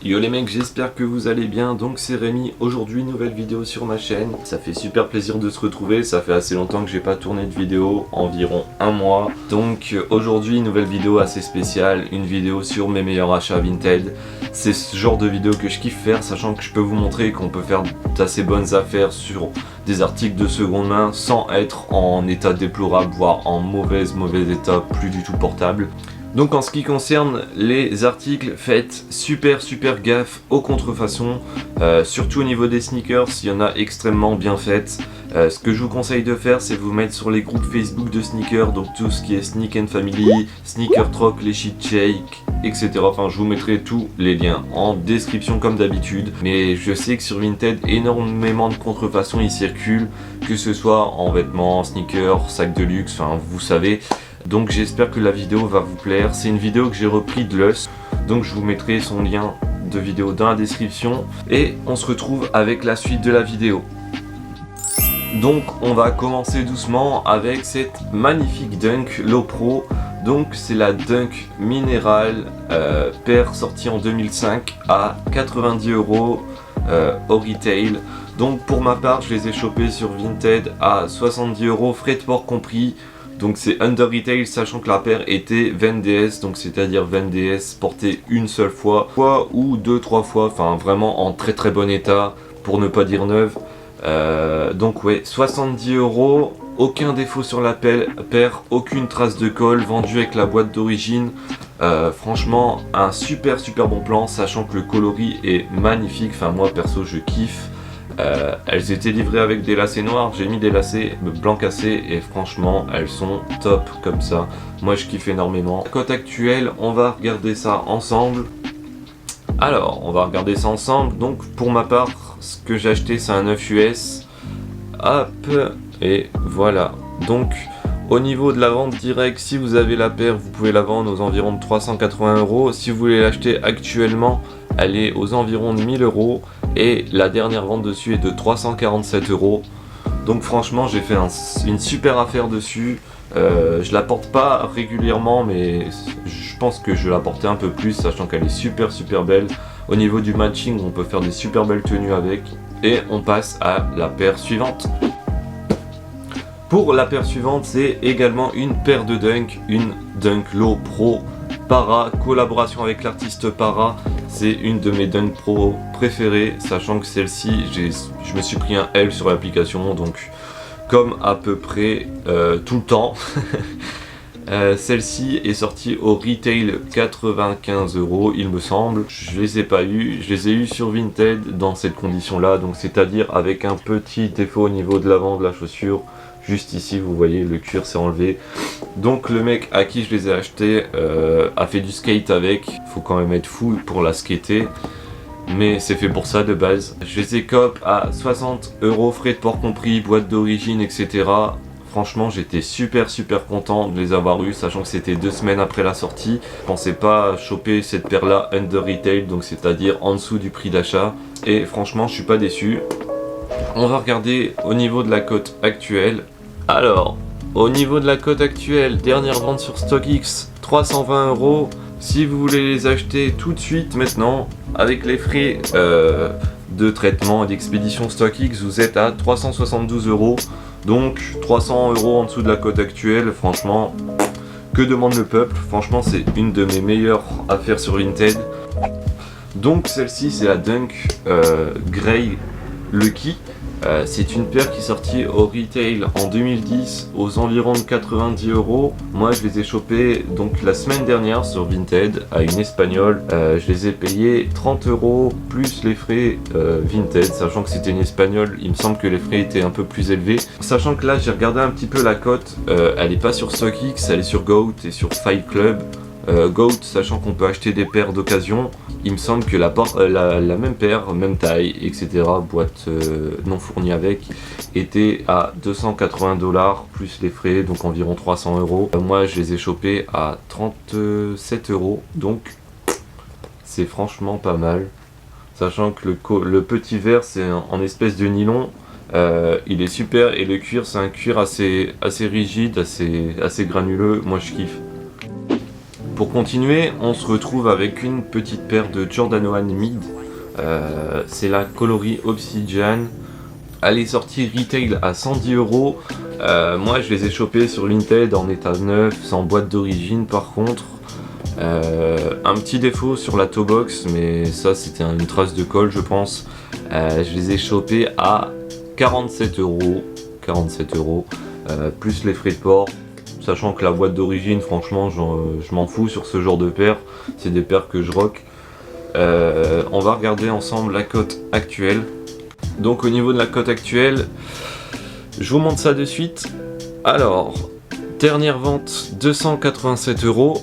Yo les mecs, j'espère que vous allez bien, donc c'est Rémi, aujourd'hui nouvelle vidéo sur ma chaîne. Ça fait super plaisir de se retrouver, ça fait assez longtemps que j'ai pas tourné de vidéo, environ un mois. Donc aujourd'hui nouvelle vidéo assez spéciale, une vidéo sur mes meilleurs achats Vinted. C'est ce genre de vidéo que je kiffe faire, sachant que je peux vous montrer qu'on peut faire d'assez bonnes affaires sur des articles de seconde main sans être en état déplorable, voire en mauvais état, plus du tout portable. Donc en ce qui concerne les articles, faites super gaffe aux contrefaçons, surtout au niveau des sneakers, il y en a extrêmement bien faites. Ce que je vous conseille de faire, c'est vous mettre sur les groupes Facebook de sneakers, donc tout ce qui est Sneak and Family, Sneaker Troc, les Shit Shake, etc. Enfin, je vous mettrai tous les liens en description comme d'habitude. Mais je sais que sur Vinted, énormément de contrefaçons y circulent, que ce soit en vêtements, sneakers, sacs de luxe, enfin vous savez. Donc j'espère que la vidéo va vous plaire. C'est une vidéo que j'ai repris de l'US, donc je vous mettrai son lien de vidéo dans la description. Et on se retrouve avec la suite de la vidéo. Donc on va commencer doucement avec cette magnifique Dunk Low Pro. Donc c'est la Dunk Mineral paire sortie en 2005 à 90 € au retail. Donc pour ma part je les ai chopés sur Vinted à 70 €, frais de port compris. Donc c'est under retail, sachant que la paire était 20 DS, donc c'est-à-dire 20 DS portée une seule fois ou 2-3 fois, enfin vraiment en très bon état, pour ne pas dire neuve. Donc ouais, 70 €, aucun défaut sur la paire, aucune trace de colle, vendue avec la boîte d'origine. Franchement un super bon plan, sachant que le coloris est magnifique, enfin moi perso je kiffe. Elles étaient livrées avec des lacets noirs, j'ai mis des lacets blancs cassés et franchement elles sont top comme ça. Moi je kiffe énormément. Cote actuelle, on va regarder ça ensemble. Alors on va regarder ça ensemble. Donc pour ma part, ce que j'ai acheté c'est un 9 US. Hop, et voilà. Donc au niveau de la vente directe, si vous avez la paire, vous pouvez la vendre aux environs de 380 €. Si vous voulez l'acheter actuellement, elle est aux environs de 1000 € et la dernière vente dessus est de 347 €. Donc franchement j'ai fait une super affaire dessus. Je la porte pas régulièrement, mais je pense que je vais la porter un peu plus, sachant qu'elle est super belle. Au niveau du matching, on peut faire des super belles tenues avec. Et on passe à la paire suivante. Pour la paire suivante, c'est également une paire de Dunk, une Dunk Low Pro Para, collaboration avec l'artiste Para. C'est une de mes Dunk Pro préférées, sachant que celle-ci, je me suis pris un L sur l'application, donc comme à peu près tout le temps. Celle-ci est sortie au retail 95 €, il me semble. Je les ai pas eu, je les ai eu sur Vinted dans cette condition-là, donc c'est-à-dire avec un petit défaut au niveau de l'avant de la chaussure. Juste ici, vous voyez, le cuir s'est enlevé. Donc le mec à qui je les ai achetés a fait du skate avec. Faut quand même être fou pour la skater, mais c'est fait pour ça de base. Je les ai coop à 60 €, frais de port compris, boîte d'origine, etc. Franchement j'étais super content de les avoir eu, sachant que c'était 2 semaines après la sortie. Je pensais pas choper cette paire là under retail, donc c'est à dire en dessous du prix d'achat. Et franchement je suis pas déçu. On va regarder au niveau de la cote actuelle. Alors, au niveau de la cote actuelle, dernière vente sur StockX, 320 €. Si vous voulez les acheter tout de suite maintenant, avec les frais de traitement et d'expédition StockX, vous êtes à 372 €. Donc 300 € en dessous de la cote actuelle. Franchement, que demande le peuple? Franchement c'est une de mes meilleures affaires sur Vinted. Donc celle-ci c'est la Dunk Grey Lucky. C'est une paire qui est sortie au retail en 2010 aux environs de 90 €. Moi je les ai chopés donc la semaine dernière sur Vinted à une espagnole. Je les ai payés 30 € plus les frais Vinted, sachant que c'était une espagnole, il me semble que les frais étaient un peu plus élevés. Sachant que là j'ai regardé un petit peu la cote, elle n'est pas sur StockX, elle est sur Goat et sur Fight Club. Goat, sachant qu'on peut acheter des paires d'occasion, il me semble que la même paire, même taille, etc., boîte non fournie avec, était à 280 $ plus les frais, donc environ 300 €. Moi je les ai chopés à 37 €, donc c'est franchement pas mal. Sachant que le petit verre c'est en espèce de nylon, il est super, et le cuir c'est un cuir assez rigide, assez granuleux, moi je kiffe. Pour continuer, on se retrouve avec une petite paire de Jordan 1 Mid. C'est la coloris Obsidian. Elle est sortie retail à 110 €. Moi je les ai chopés sur Vinted en état neuf, sans boîte d'origine par contre. Un petit défaut sur la toe box, mais ça c'était une trace de colle je pense. Je les ai chopés à 47 €. 47 €, plus les frais de port. Sachant que la boîte d'origine, franchement, je m'en fous sur ce genre de paires. C'est des paires que je rock. On va regarder ensemble la cote actuelle. Donc au niveau de la cote actuelle, je vous montre ça de suite. Alors, dernière vente 287 €.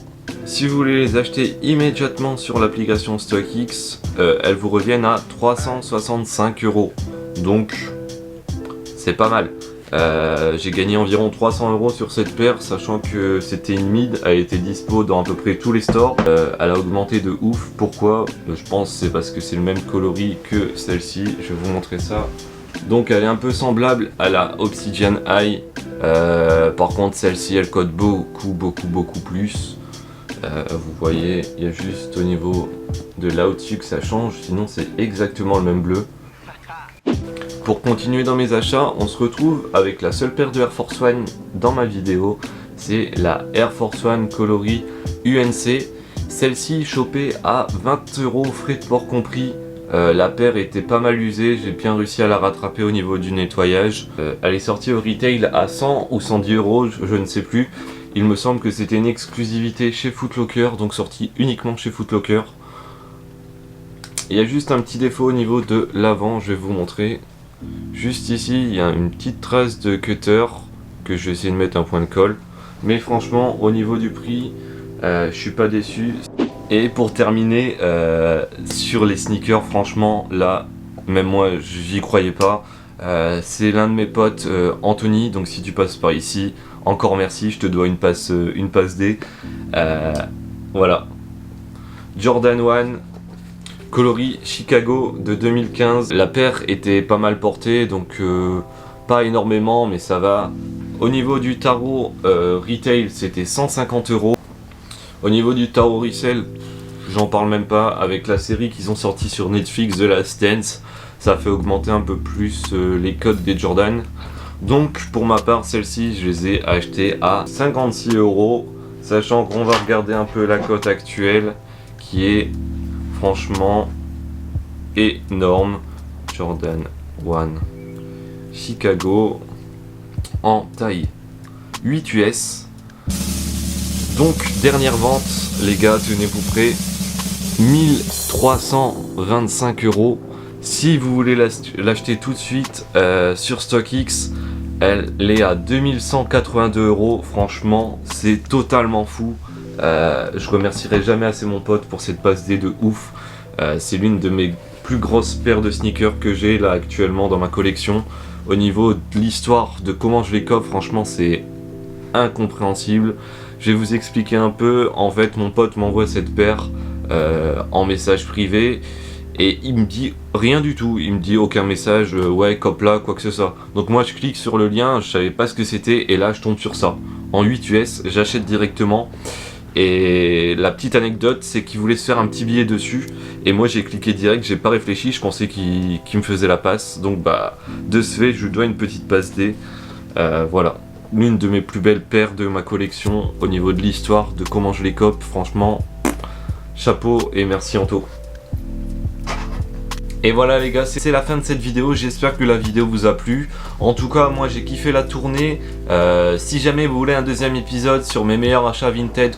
Si vous voulez les acheter immédiatement sur l'application StockX, elles vous reviennent à 365 €. Donc, c'est pas mal. J'ai gagné environ 300 € sur cette paire, sachant que c'était une mid, elle était dispo dans à peu près tous les stores. Elle a augmenté de ouf. Pourquoi? Je pense que c'est parce que c'est le même coloris que celle-ci. Je vais vous montrer ça. Donc elle est un peu semblable à la Obsidian Eye. Par contre celle-ci elle cote beaucoup plus. Vous voyez, il y a juste au niveau de là au-dessus que ça change, sinon c'est exactement le même bleu. Pour continuer dans mes achats, on se retrouve avec la seule paire de Air Force One dans ma vidéo. C'est la Air Force One coloris UNC. Celle-ci chopée à 20 €, frais de port compris. La paire était pas mal usée, j'ai bien réussi à la rattraper au niveau du nettoyage. Elle est sortie au retail à 100 ou 110 €, je ne sais plus. Il me semble que c'était une exclusivité chez Foot Locker, donc sortie uniquement chez Foot Locker. Il y a juste un petit défaut au niveau de l'avant, je vais vous montrer. Juste ici, il y a une petite trace de cutter que je vais essayer de mettre un point de colle. Mais franchement, au niveau du prix, je suis pas déçu. Et pour terminer, sur les sneakers, franchement, là, même moi, j'y croyais pas. C'est l'un de mes potes, Anthony, donc si tu passes par ici, encore merci, je te dois une passe D. Voilà. Jordan 1. Coloris Chicago de 2015. La paire était pas mal portée, donc pas énormément, mais ça va. Au niveau du tarot retail, c'était 150 €. Au niveau du tarot resell, j'en parle même pas. Avec la série qu'ils ont sorti sur Netflix, The Last Dance, ça fait augmenter un peu plus les codes des Jordan. Donc pour ma part, celle-ci, je les ai achetées à 56 €. Sachant qu'on va regarder un peu la cote actuelle, qui est franchement énorme. Jordan 1 Chicago en taille 8 US. Donc dernière vente les gars, tenez-vous prêts, 1325 €. Si vous voulez l'acheter tout de suite sur StockX, elle est à 2182 €. Franchement c'est totalement fou. Je remercierai jamais assez mon pote pour cette passe D de ouf. C'est l'une de mes plus grosses paires de sneakers que j'ai là actuellement dans ma collection. Au niveau de l'histoire, de comment je les coffre, franchement c'est incompréhensible. Je vais vous expliquer un peu. En fait mon pote m'envoie cette paire en message privé et il me dit rien du tout. Il me dit aucun message, ouais cop là, quoi que ce soit. Donc moi je clique sur le lien, je savais pas ce que c'était et là je tombe sur ça. En 8 US, j'achète directement. Et la petite anecdote, c'est qu'il voulait se faire un petit billet dessus. Et moi j'ai cliqué direct, j'ai pas réfléchi, je pensais qu'il me faisait la passe. Donc bah, de ce fait, je lui dois une petite passe D. Voilà, l'une de mes plus belles paires de ma collection. Au niveau de l'histoire, de comment je les cope, franchement, chapeau et merci Anto. Et voilà les gars, c'est la fin de cette vidéo, j'espère que la vidéo vous a plu. En tout cas, moi j'ai kiffé la tournée. Si jamais vous voulez un deuxième épisode sur mes meilleurs achats vintage,